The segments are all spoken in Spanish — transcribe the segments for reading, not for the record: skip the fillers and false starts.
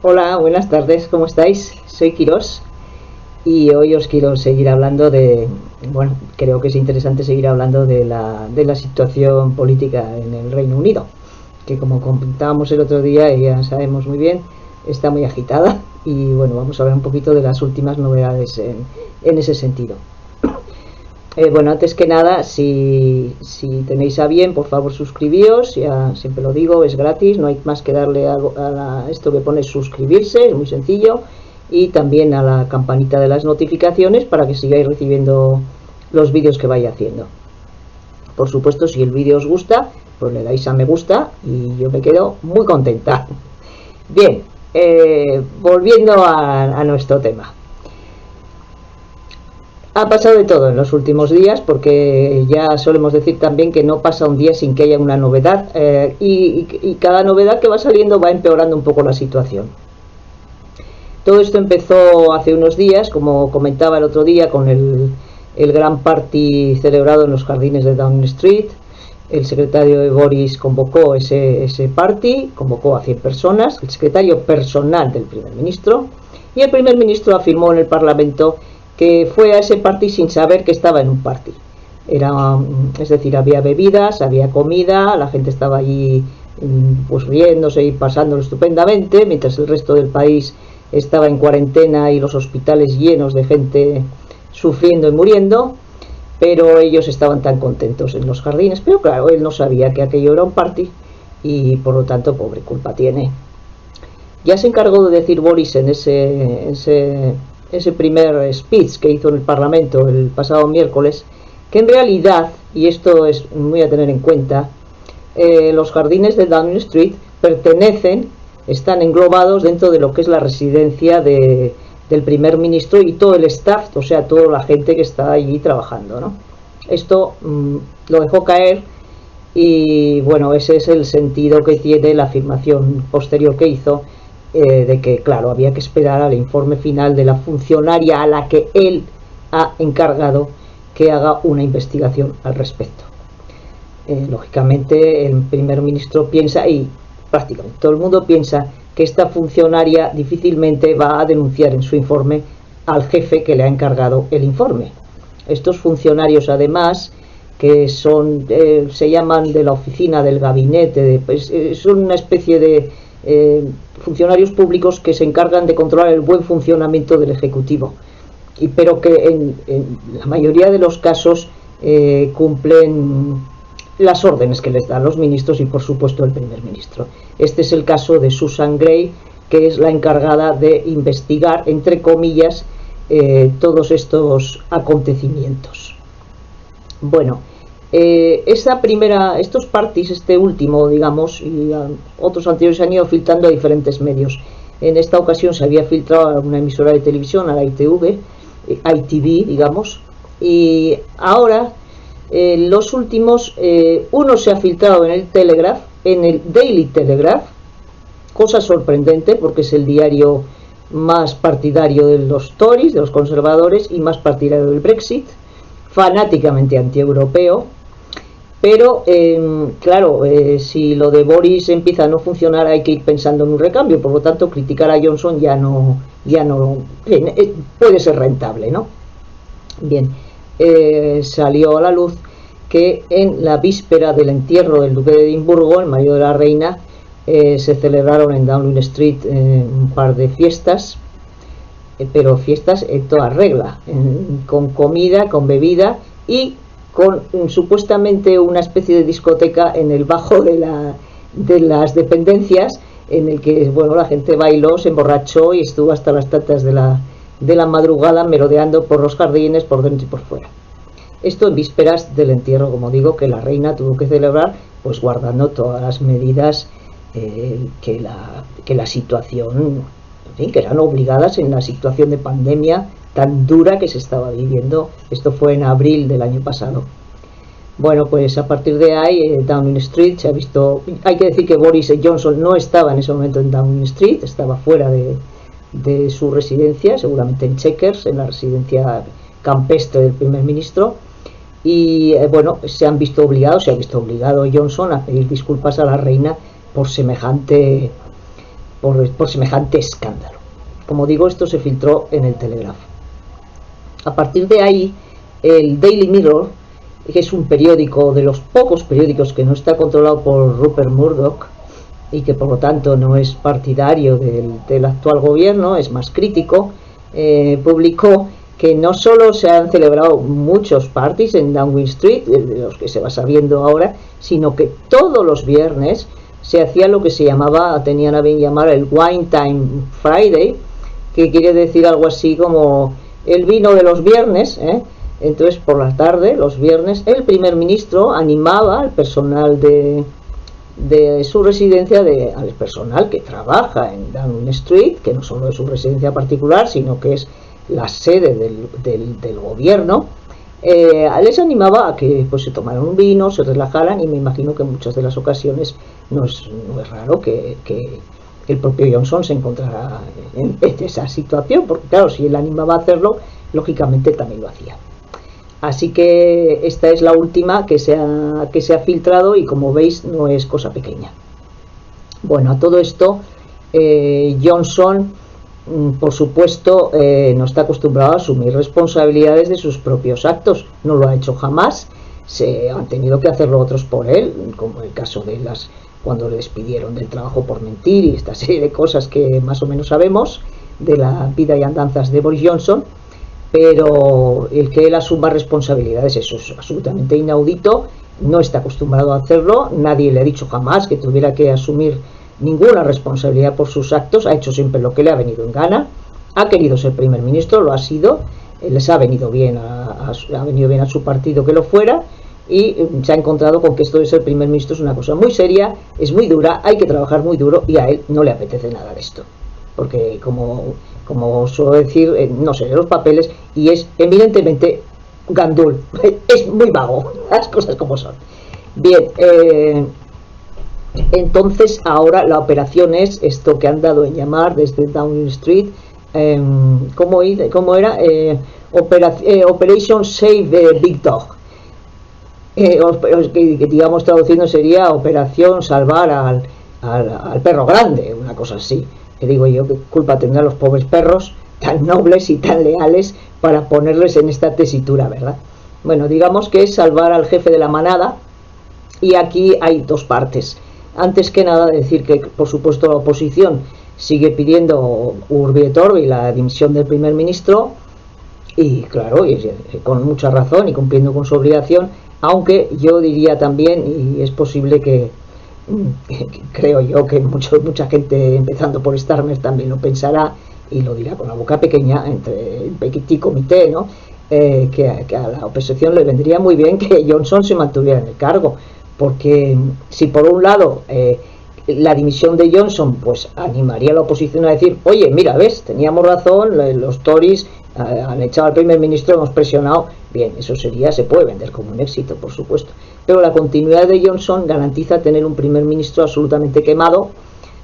Hola, buenas tardes, ¿cómo estáis? Soy Quirós y hoy os quiero seguir hablando bueno, creo que es interesante seguir hablando de la situación política en el Reino Unido, que como comentábamos el otro día, ya sabemos muy bien, está muy agitada y bueno, vamos a hablar un poquito de las últimas novedades en ese sentido. Bueno, antes que nada, si tenéis a bien, por favor suscribíos, ya siempre lo digo, es gratis, no hay más que darle a esto que pone suscribirse, es muy sencillo, y también a la campanita de las notificaciones para que sigáis recibiendo los vídeos que vaya haciendo. Por supuesto, si el vídeo os gusta, pues le dais a me gusta y yo me quedo muy contenta. Bien, volviendo a nuestro tema. Ha pasado de todo en los últimos días, porque ya solemos decir también que no pasa un día sin que haya una novedad, y cada novedad que va saliendo va empeorando un poco la situación. Todo esto empezó hace unos días, como comentaba el otro día, con el gran party celebrado en los jardines de Downing Street. El secretario de Boris convocó ese party, convocó a 100 personas, el secretario personal del primer ministro, y el primer ministro afirmó en el Parlamento que fue a ese party sin saber que estaba en un party. Es decir, había bebidas, había comida, la gente estaba allí pues riéndose y pasándolo estupendamente, mientras el resto del país estaba en cuarentena y los hospitales llenos de gente sufriendo y muriendo, pero ellos estaban tan contentos en los jardines. Pero claro, él no sabía que aquello era un party y por lo tanto, pobre culpa tiene. Ya se encargó de decir Boris en ese primer speech que hizo en el Parlamento el pasado miércoles, que en realidad, y esto es muy a tener en cuenta, los jardines de Downing Street están englobados dentro de lo que es la residencia del primer ministro y todo el staff, o sea, toda la gente que está allí trabajando, ¿no? Esto lo dejó caer y bueno, ese es el sentido que tiene la afirmación posterior que hizo, de que claro, había que esperar al informe final de la funcionaria a la que él ha encargado que haga una investigación al respecto. Lógicamente el primer ministro piensa, y prácticamente todo el mundo piensa, que esta funcionaria difícilmente va a denunciar en su informe al jefe que le ha encargado el informe. Estos funcionarios, además, que se llaman de la oficina del gabinete, son una especie de funcionarios públicos que se encargan de controlar el buen funcionamiento del Ejecutivo, pero que en la mayoría de los casos cumplen las órdenes que les dan los ministros y por supuesto el primer ministro. Este es el caso de Susan Gray, que es la encargada de investigar, entre comillas, todos estos acontecimientos. Bueno, estos parties, este último, digamos, y otros anteriores se han ido filtrando a diferentes medios. En esta ocasión se había filtrado a una emisora de televisión, a la ITV, digamos, y ahora los últimos, uno se ha filtrado en el Telegraph, en el Daily Telegraph, cosa sorprendente porque es el diario más partidario de los Tories, de los conservadores, y más partidario del Brexit, fanáticamente antieuropeo. Pero claro, si lo de Boris empieza a no funcionar, hay que ir pensando en un recambio. Por lo tanto, criticar a Johnson ya no puede ser rentable, ¿no? Bien, salió a la luz que en la víspera del entierro del duque de Edimburgo, el marido de la reina, se celebraron en Downing Street un par de fiestas, pero fiestas en toda regla, con comida, con bebida y con supuestamente una especie de discoteca en el bajo de las dependencias, en el que bueno, la gente bailó, se emborrachó y estuvo hasta las tantas de la madrugada merodeando por los jardines, por dentro y por fuera. Esto en vísperas del entierro, como digo, que la reina tuvo que celebrar, pues guardando todas las medidas que la situación, en fin, que eran obligadas en la situación de pandemia tan dura que se estaba viviendo. Esto fue en abril del año pasado. Bueno, pues a partir de ahí, Downing Street se ha visto. Hay que decir que Boris Johnson no estaba en ese momento en Downing Street, estaba fuera de su residencia, seguramente en Chequers, en la residencia campestre del primer ministro. Y bueno, se ha visto obligado Johnson a pedir disculpas a la reina por semejante por semejante escándalo. Como digo, esto se filtró en el Telegraph. A partir de ahí, el Daily Mirror, que es un periódico de los pocos periódicos que no está controlado por Rupert Murdoch y que por lo tanto no es partidario del actual gobierno, es más crítico, publicó que no solo se han celebrado muchos parties en Downing Street, de los que se va sabiendo ahora, sino que todos los viernes se hacía lo que se llamaba, tenían a bien llamar el Wine Time Friday, que quiere decir algo así como el vino de los viernes, Entonces por la tarde, los viernes, el primer ministro animaba al personal de su residencia, al personal que trabaja en Downing Street, que no solo es su residencia particular, sino que es la sede del gobierno, les animaba a que pues se tomaran un vino, se relajaran, y me imagino que en muchas de las ocasiones no es raro que el propio Johnson se encontrara en esa situación, porque claro, si él animaba a hacerlo, lógicamente también lo hacía. Así que esta es la última que se ha filtrado, y como veis no es cosa pequeña. Bueno, a todo esto Johnson, por supuesto, no está acostumbrado a asumir responsabilidades de sus propios actos, no lo ha hecho jamás. Se han tenido que hacerlo otros por él, como el caso de cuando le despidieron del trabajo por mentir, y esta serie de cosas que más o menos sabemos de la vida y andanzas de Boris Johnson. Pero el que él asuma responsabilidades, eso es absolutamente inaudito, no está acostumbrado a hacerlo, nadie le ha dicho jamás que tuviera que asumir ninguna responsabilidad por sus actos, ha hecho siempre lo que le ha venido en gana, ha querido ser primer ministro, lo ha sido, les ha venido bien ha venido bien a su partido que lo fuera, y se ha encontrado con que esto de ser primer ministro es una cosa muy seria, es muy dura, hay que trabajar muy duro, y a él no le apetece nada de esto, porque como suelo decir, no sé, los papeles, y es evidentemente gandul, es muy vago, las cosas como son. Bien, entonces ahora la operación es esto que han dado en llamar desde Downing Street, ¿cómo era? Operation Save the Big Dog, que digamos traduciendo sería Operación Salvar al perro grande, una cosa así. Que digo yo, qué culpa tendrán los pobres perros tan nobles y tan leales para ponerles en esta tesitura, ¿verdad? Bueno, digamos que es salvar al jefe de la manada, y aquí hay dos partes. Antes que nada decir que por supuesto la oposición sigue pidiendo urbi et orbi la dimisión del primer ministro, y claro, y con mucha razón y cumpliendo con su obligación, aunque yo diría también, y es posible que creo yo que mucha gente, empezando por Starmer, también lo pensará y lo dirá con la boca pequeña, entre el petit comité, ¿no? Que a la oposición le vendría muy bien que Johnson se mantuviera en el cargo, porque si por un lado la dimisión de Johnson pues animaría a la oposición a decir, oye, mira, ves, teníamos razón, los Tories han echado al primer ministro, hemos presionado, bien, eso se puede vender como un éxito, por supuesto, pero la continuidad de Johnson garantiza tener un primer ministro absolutamente quemado,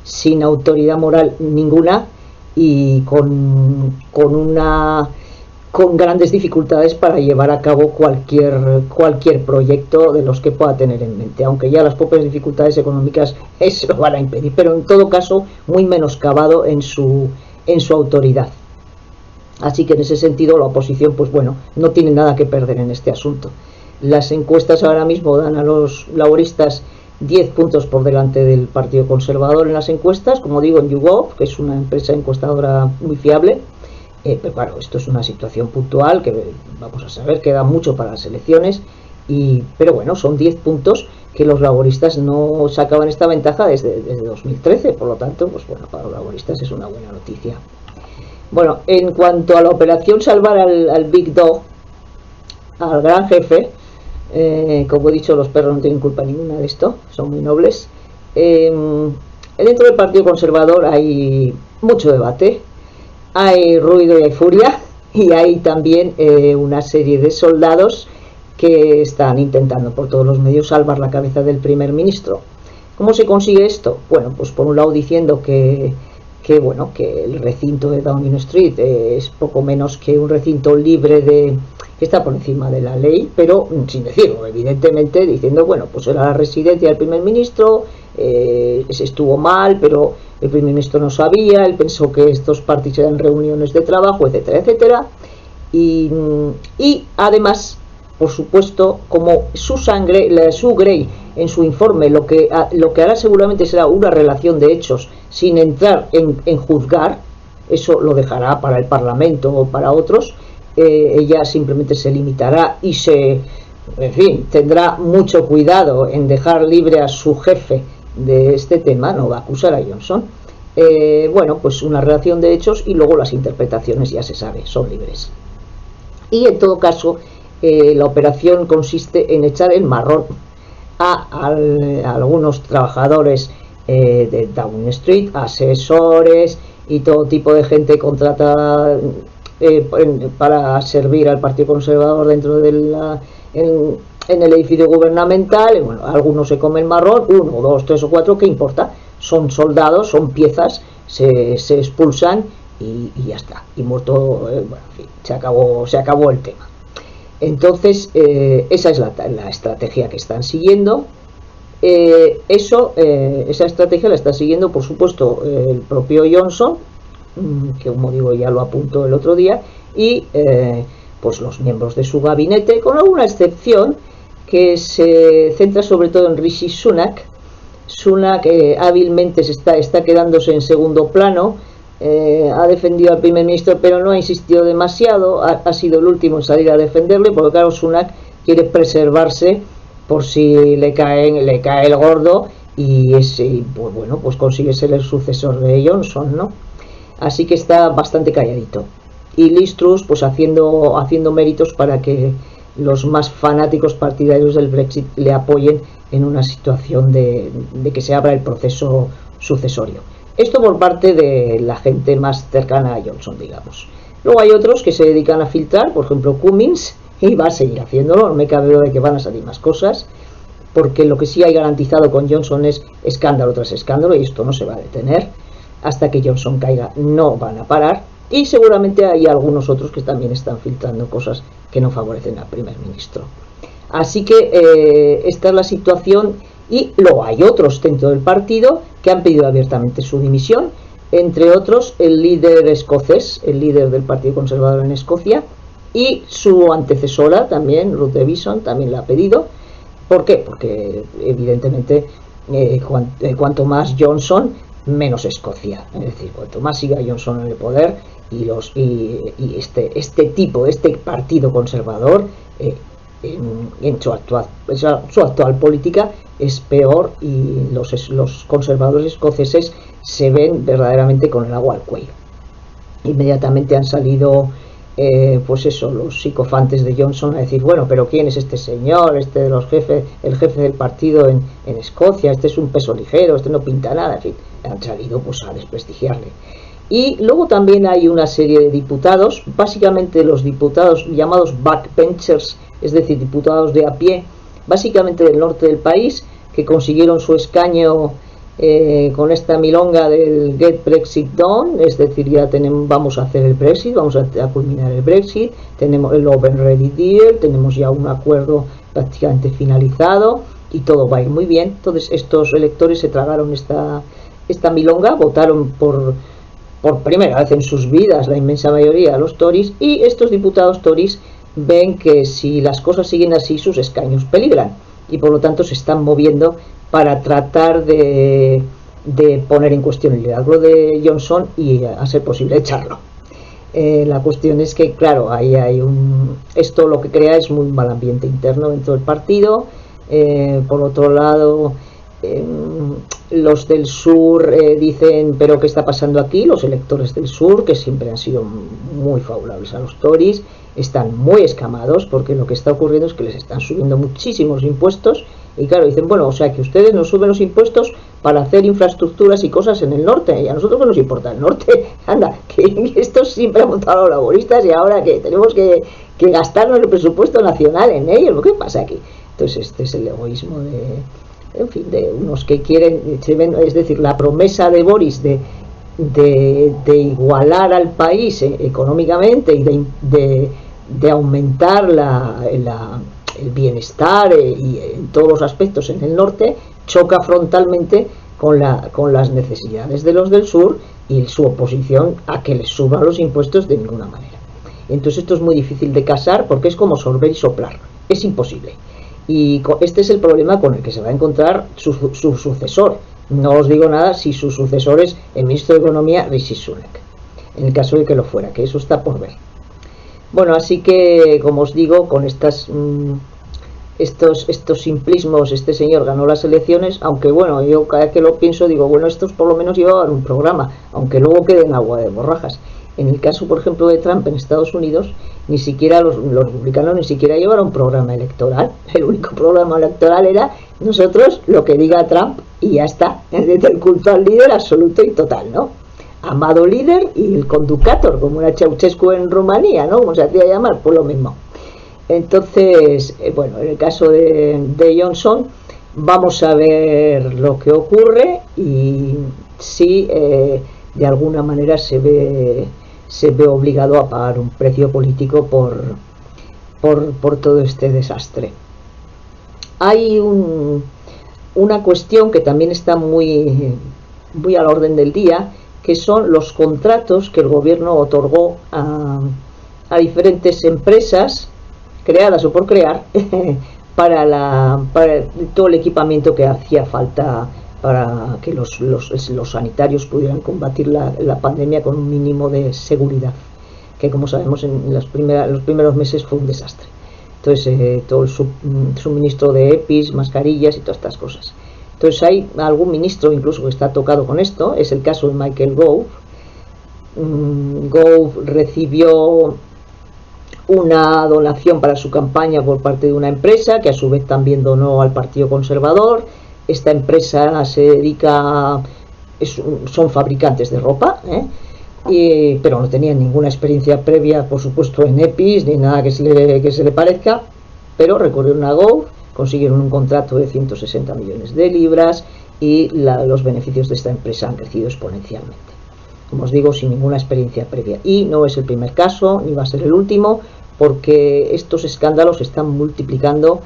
sin autoridad moral ninguna, y con grandes dificultades para llevar a cabo cualquier proyecto de los que pueda tener en mente, aunque ya las propias dificultades económicas eso lo van a impedir, pero en todo caso muy menoscabado en su autoridad. Así que en ese sentido la oposición, pues bueno, no tiene nada que perder en este asunto. Las encuestas ahora mismo dan a los laboristas 10 puntos por delante del Partido Conservador en las encuestas, como digo, en YouGov, que es una empresa encuestadora muy fiable. Pero claro, esto es una situación puntual que vamos a saber, queda mucho para las elecciones, pero bueno, son 10 puntos que los laboristas no sacaban esta ventaja desde 2013, por lo tanto, pues bueno, para los laboristas es una buena noticia. Bueno, en cuanto a la operación salvar al Big Dog, al gran jefe, como he dicho, los perros no tienen culpa ninguna de esto, son muy nobles. Dentro del Partido Conservador hay mucho debate, hay ruido y hay furia, y hay también una serie de soldados que están intentando por todos los medios salvar la cabeza del primer ministro. ¿Cómo se consigue esto? Bueno, pues por un lado diciendo que el recinto de Downing Street es poco menos que un recinto libre que está por encima de la ley, pero sin decirlo, evidentemente, diciendo, bueno, pues era la residencia del primer ministro, se estuvo mal, pero el primer ministro no sabía, él pensó que estos parties eran reuniones de trabajo, etcétera, etcétera. Y además, por supuesto, como Sue Gray en su informe lo que hará seguramente será una relación de hechos sin entrar en juzgar, eso lo dejará para el Parlamento o para otros. Ella simplemente se limitará y en fin, tendrá mucho cuidado en dejar libre a su jefe de este tema, no va a acusar a Johnson. Bueno, pues una relación de hechos y luego las interpretaciones ya se sabe, son libres. Y en todo caso, la operación consiste en echar el marrón a algunos trabajadores de Downing Street, asesores y todo tipo de gente contratada para servir al Partido Conservador dentro de en el edificio gubernamental. Bueno, algunos se comen marrón, 1, 2, 3 o 4, ¿qué importa? Son soldados, son piezas, se expulsan y ya está, y muerto, bueno, en fin, se acabó el tema. Entonces, esa es la estrategia que están siguiendo. Esa estrategia la está siguiendo, por supuesto, el propio Johnson, que como digo ya lo apuntó el otro día, y pues los miembros de su gabinete, con alguna excepción que se centra sobre todo en Rishi Sunak. Sunak hábilmente está quedándose en segundo plano. Ha defendido al primer ministro, pero no ha insistido demasiado, ha sido el último en salir a defenderle, porque claro, Sunak quiere preservarse por si le cae el gordo y pues bueno, pues consigue ser el sucesor de Johnson, ¿no? Así que está bastante calladito. Y Liz Truss pues haciendo méritos para que los más fanáticos partidarios del Brexit le apoyen en una situación de que se abra el proceso sucesorio. Esto por parte de la gente más cercana a Johnson, digamos. Luego hay otros que se dedican a filtrar, por ejemplo Cummings, y va a seguir haciéndolo, no me cabe duda de que van a salir más cosas, porque lo que sí hay garantizado con Johnson es escándalo tras escándalo, y esto no se va a detener. Hasta que Johnson caiga no van a parar, y seguramente hay algunos otros que también están filtrando cosas que no favorecen al primer ministro. Así que esta es la situación. Y luego hay otros dentro del partido que han pedido abiertamente su dimisión, entre otros el líder escocés, el líder del Partido Conservador en Escocia, y su antecesora también, Ruth Davidson, también la ha pedido. ¿Por qué? Porque evidentemente cuanto más Johnson, menos Escocia. Es decir, cuanto más siga Johnson en el poder y este partido conservador en su actual política es peor, y los conservadores escoceses se ven verdaderamente con el agua al cuello. Inmediatamente han salido pues eso, los psicofantes de Johnson a decir, bueno, pero ¿quién es este señor? Este de los jefes, el jefe del partido en Escocia, este es un peso ligero, este no pinta nada, en fin, han salido pues a desprestigiarle. Y luego también hay una serie de diputados, básicamente los diputados llamados backbenchers, es decir, diputados de a pie, básicamente del norte del país, que consiguieron su escaño con esta milonga del Get Brexit Done, es decir, ya vamos a hacer el Brexit, vamos a culminar el Brexit, tenemos el Open Ready Deal, tenemos ya un acuerdo prácticamente finalizado y todo va a ir muy bien. Entonces estos electores se tragaron esta milonga, votaron por primera vez en sus vidas, la inmensa mayoría, a los Tories, y estos diputados Tories ven que si las cosas siguen así, sus escaños peligran, y por lo tanto se están moviendo para tratar de poner en cuestión el liderazgo de Johnson y a ser posible echarlo. La cuestión es que, claro, esto lo que crea es muy mal ambiente interno dentro del partido. Por otro lado, los del sur dicen, pero ¿qué está pasando aquí? Los electores del sur, que siempre han sido muy favorables a los Tories, están muy escamados porque lo que está ocurriendo es que les están subiendo muchísimos impuestos. Y claro, dicen, bueno, o sea que ustedes nos suben los impuestos para hacer infraestructuras y cosas en el norte, y a nosotros no nos importa el norte. Anda, que esto siempre ha montado a los laboristas y ahora que tenemos que gastarnos el presupuesto nacional en ellos. ¿Qué pasa aquí? Entonces este es el egoísmo de unos que quieren, es decir, la promesa de Boris de igualar al país económicamente y de aumentar el bienestar y en todos los aspectos en el norte, choca frontalmente con las necesidades de los del sur y su oposición a que les suban los impuestos de ninguna manera. Entonces esto es muy difícil de casar porque es como sorber y soplar, es imposible. Y este es el problema con el que se va a encontrar su sucesor. No os digo nada si su sucesor es el ministro de Economía, Rishi Sunak, en el caso de que lo fuera, que eso está por ver. Bueno, así que, como os digo, con estos simplismos, este señor ganó las elecciones, aunque bueno, yo cada vez que lo pienso digo, bueno, estos por lo menos llevaban un programa, aunque luego quede en agua de borrajas. En el caso, por ejemplo, de Trump en Estados Unidos, ni siquiera los republicanos ni siquiera llevaron un programa electoral. El único programa electoral era nosotros lo que diga Trump y ya está. Desde el culto al líder absoluto y total, ¿no? Amado líder y el conductor, como era Ceausescu en Rumanía, ¿no? Como se hacía llamar, pues lo mismo. Entonces, bueno, en el caso de Johnson, vamos a ver lo que ocurre y si de alguna manera se ve obligado a pagar un precio político por todo este desastre. Hay una cuestión que también está muy a la orden del día, que son los contratos que el gobierno otorgó a diferentes empresas creadas o por crear para todo el equipamiento que hacía falta para que los sanitarios pudieran combatir la pandemia con un mínimo de seguridad, que como sabemos en los primeros meses fue un desastre. Entonces todo el suministro de EPIs, mascarillas y todas estas cosas. Entonces hay algún ministro incluso que está tocado con esto, es el caso de Michael Gove. Gove recibió una donación para su campaña por parte de una empresa que a su vez también donó al Partido Conservador. Esta empresa se dedica, son fabricantes de ropa, pero no tenían ninguna experiencia previa, por supuesto, en EPIs ni nada que se le parezca, pero recurrieron a Gove, consiguieron un contrato de 160 millones de libras y los beneficios de esta empresa han crecido exponencialmente. Como os digo, sin ninguna experiencia previa. Y no es el primer caso, ni va a ser el último, porque estos escándalos se están multiplicando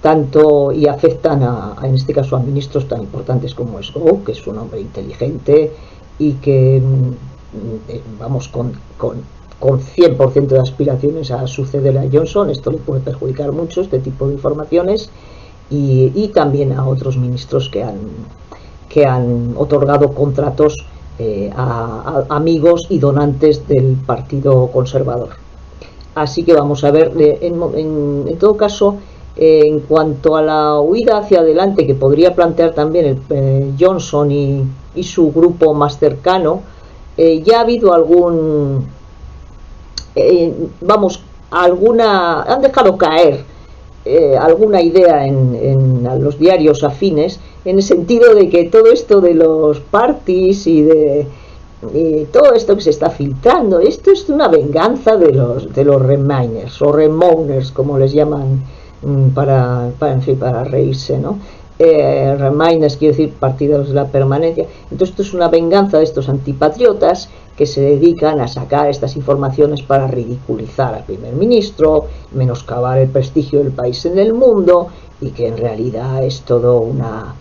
tanto y afectan en este caso a ministros tan importantes como es Gove, que es un hombre inteligente y que vamos con 100% de aspiraciones a suceder a Johnson. Esto le puede perjudicar mucho, este tipo de informaciones, y también a otros ministros que han otorgado contratos a amigos y donantes del Partido Conservador. Así que vamos a ver, en todo caso, en cuanto a la huida hacia adelante que podría plantear también Johnson y su grupo más cercano, ya ha habido han dejado caer alguna idea en los diarios afines, en el sentido de que todo esto de los parties y todo esto que se está filtrando, esto es una venganza de los Remainers o Remouners, como les llaman, para reírse, ¿no? Remainers quiere decir partidos de la permanencia. Entonces esto es una venganza de estos antipatriotas que se dedican a sacar estas informaciones para ridiculizar al primer ministro, menoscabar el prestigio del país en el mundo, y que en realidad es todo una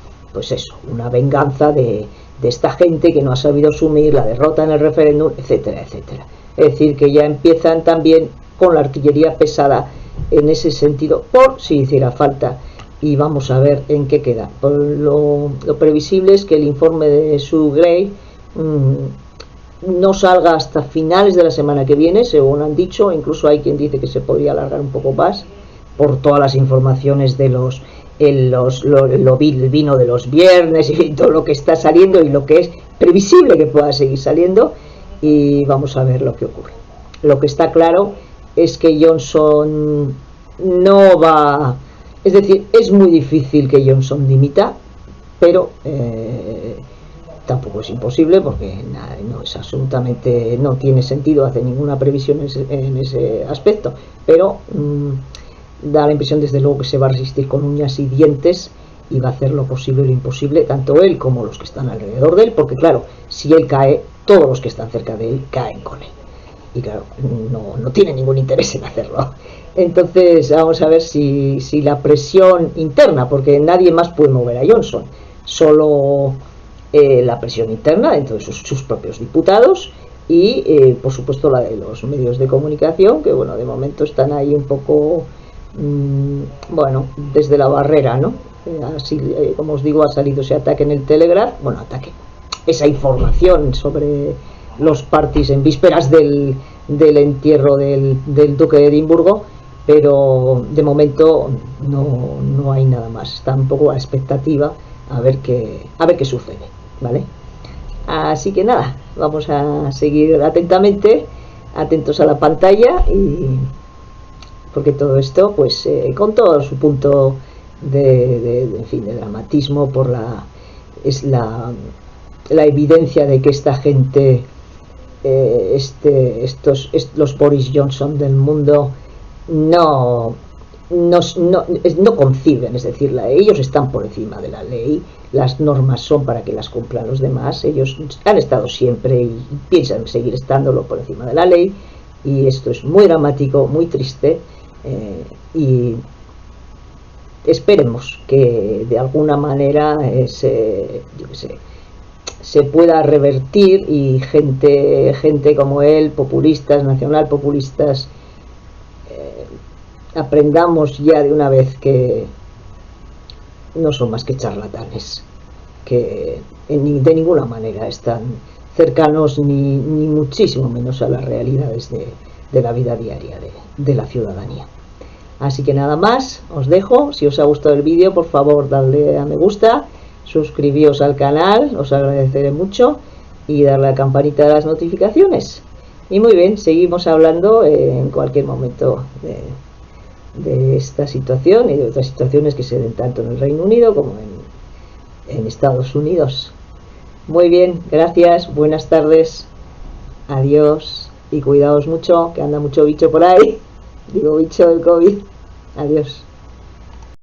venganza de esta gente que no ha sabido asumir la derrota en el referéndum, etcétera, etcétera. Es decir, que ya empiezan también con la artillería pesada en ese sentido, por si hiciera falta, y vamos a ver en qué queda. Lo previsible es que el informe de Sue Gray no salga hasta finales de la semana que viene, según han dicho. Incluso hay quien dice que se podría alargar un poco más por todas las informaciones de el vino de los viernes y todo lo que está saliendo y lo que es previsible que pueda seguir saliendo, y vamos a ver lo que ocurre. Lo que está claro es que Johnson no va, es decir, es muy difícil que Johnson dimita, pero tampoco es imposible, porque no tiene sentido hacer ninguna previsión en ese aspecto, pero da la impresión desde luego que se va a resistir con uñas y dientes y va a hacer lo posible y lo imposible, tanto él como los que están alrededor de él, porque claro, si él cae, todos los que están cerca de él caen con él, y claro, no tiene ningún interés en hacerlo. Entonces vamos a ver si la presión interna, porque nadie más puede mover a Johnson, solo la presión interna dentro de sus propios diputados y por supuesto la de los medios de comunicación, que bueno, de momento están ahí un poco bueno, desde la barrera, ¿no? Así, como os digo, ha salido ese ataque en el Telegraph, bueno, esa información sobre los parties en vísperas del entierro del duque de Edimburgo, pero de momento no hay nada más, está un poco a expectativa a ver qué sucede, ¿vale? Así que nada, vamos a seguir atentamente, atentos a la pantalla, y porque todo esto, pues con todo su punto en fin, de dramatismo, por la evidencia de que esta gente, los Boris Johnson del mundo, no conciben, es decir, ellos están por encima de la ley, las normas son para que las cumplan los demás, ellos han estado siempre y piensan seguir estándolo por encima de la ley, y esto es muy dramático, muy triste, y esperemos que de alguna manera se pueda revertir y gente como él, populistas, nacionalpopulistas, aprendamos ya de una vez que no son más que charlatanes, que de ninguna manera están cercanos ni muchísimo menos a las realidades de la vida diaria de la ciudadanía. Así que nada más, os dejo. Si os ha gustado el vídeo, por favor dadle a me gusta, suscribíos al canal, os agradeceré mucho, y darle a la campanita de las notificaciones. Y muy bien, seguimos hablando en cualquier momento de esta situación y de otras situaciones que se den tanto en el Reino Unido como en Estados Unidos. Muy bien, gracias, buenas tardes, adiós, y cuidaos mucho, que anda mucho bicho por ahí, digo bicho del COVID, adiós.